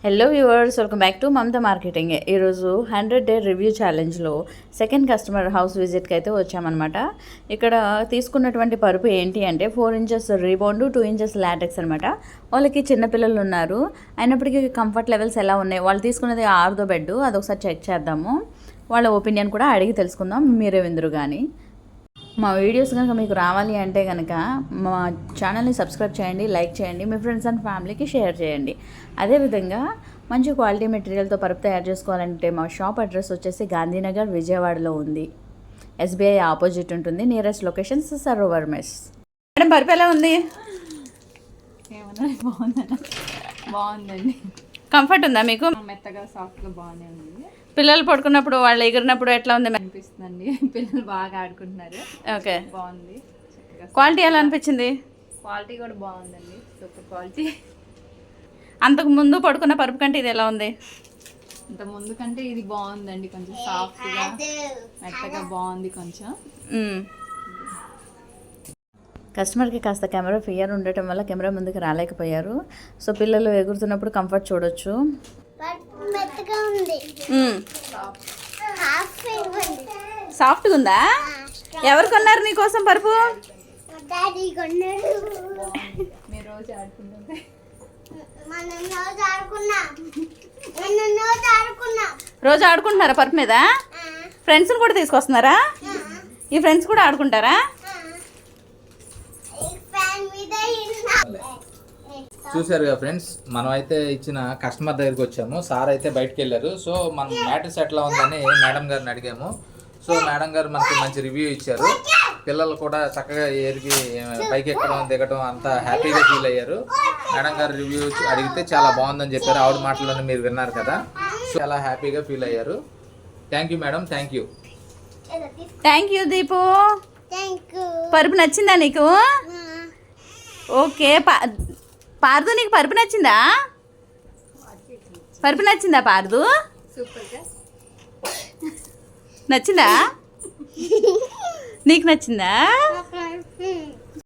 Hello viewers, welcome back to Mamata marketing. ఈరోజు 100 day review ఛాలెంజ్లో second customer house విజిట్కి అయితే వచ్చామన్నమాట. ఇక్కడ తీసుకున్నటువంటి పరుపు ఏంటి అంటే 4 ఇంచెస్ రీబౌండ్, 2 ఇంచెస్ లాటెక్స్ అనమాట. వాళ్ళకి చిన్నపిల్లలు ఉన్నారు, అయినప్పటికీ కంఫర్ట్ లెవెల్స్ ఎలా ఉన్నాయి, వాళ్ళు తీసుకున్నది 6దో బెడ్, అదొకసారి చెక్ చేద్దాము. వాళ్ళ ఒపీనియన్ కూడా అడిగి తెలుసుకుందాం. మీరే విందురు కానీ మా వీడియోస్ కనుక మీకు రావాలి అంటే కనుక మా ఛానల్ని సబ్స్క్రైబ్ చేయండి, లైక్ చేయండి, మీ ఫ్రెండ్స్ అండ్ ఫ్యామిలీకి షేర్ చేయండి. అదేవిధంగా మంచి క్వాలిటీ మెటీరియల్తో పరుపు తయారు చేసుకోవాలంటే మా షాప్ అడ్రస్ వచ్చేసి గాంధీనగర్, విజయవాడలో ఉంది. SBI ఆపోజిట్ ఉంటుంది. Nearest locations Sarovar mess. Madam, పరుపు ఎలా ఉంది? బాగుందండి. కంఫర్ట్ ఉందా మీకు? మెత్తగా సాఫ్ట్గా బాగానే ఉంది. పిల్లలు పడుకున్నప్పుడు, వాళ్ళు ఎగిరినప్పుడు ఎట్లా ఉంది అనిపిస్తుందండి. పిల్లలు బాగా ఆడుకుంటున్నారు. ఓకే, బాగుంది. క్వాలిటీ ఎలా అనిపించింది? క్వాలిటీ కూడా బాగుందండి, సూపర్ క్వాలిటీ. అంతకు ముందు పడుకున్న పరుపు కంటే ఇది ఎలా ఉంది? ఇంత ముందు కంటే ఇది బాగుందండి, కొంచెం సాఫ్ట్గా మెత్తగా బాగుంది కొంచెం. కస్టమర్కి కాస్త కెమెరా ఫియర్ ఉండటం వల్ల కెమెరా ముందుకు రాలేకపోయారు. సో పిల్లలు ఎగురుతున్నప్పుడు కంఫర్ట్ చూడొచ్చు. సాఫ్ట్గా ఉందా? ఎవరు కొన్నారు నీకోసం పరుపు? రోజు ఆడుకుంటున్నారా పరుపు మీద? ఫ్రెండ్స్ని కూడా తీసుకొస్తున్నారా? ఈ ఫ్రెండ్స్ కూడా ఆడుకుంటారా? చూసారుగా ఫ్రెండ్స్, మనం అయితే ఇచ్చిన కస్టమర్ దగ్గరికి వచ్చాము. సార్ అయితే బయటకు వెళ్ళారు. సో మనం మ్యాట్రెస్ ఎట్లా ఉందని మేడం గారిని అడిగాము. సో మేడం గారు మనకి మంచి రివ్యూ ఇచ్చారు. పిల్లలు కూడా చక్కగా ఏరికి పైకి ఎక్కడం, దిగడం అంతా హ్యాపీగా ఫీల్ అయ్యారు. మేడం గారు రివ్యూ అడిగితే చాలా బాగుందని చెప్పారు. ఆవిడ మాటలను మీరు విన్నారు కదా. సో చాలా హ్యాపీగా ఫీల్ అయ్యారు. Thank you madam, thank you. Thank you Deepu. పరుపు నచ్చిందా నీకు? ఓకే. పార్దు, నీకు పరుపు నచ్చిందా? పరుపు నచ్చిందా పార్దు? నచ్చిందా? నీకు నచ్చిందా?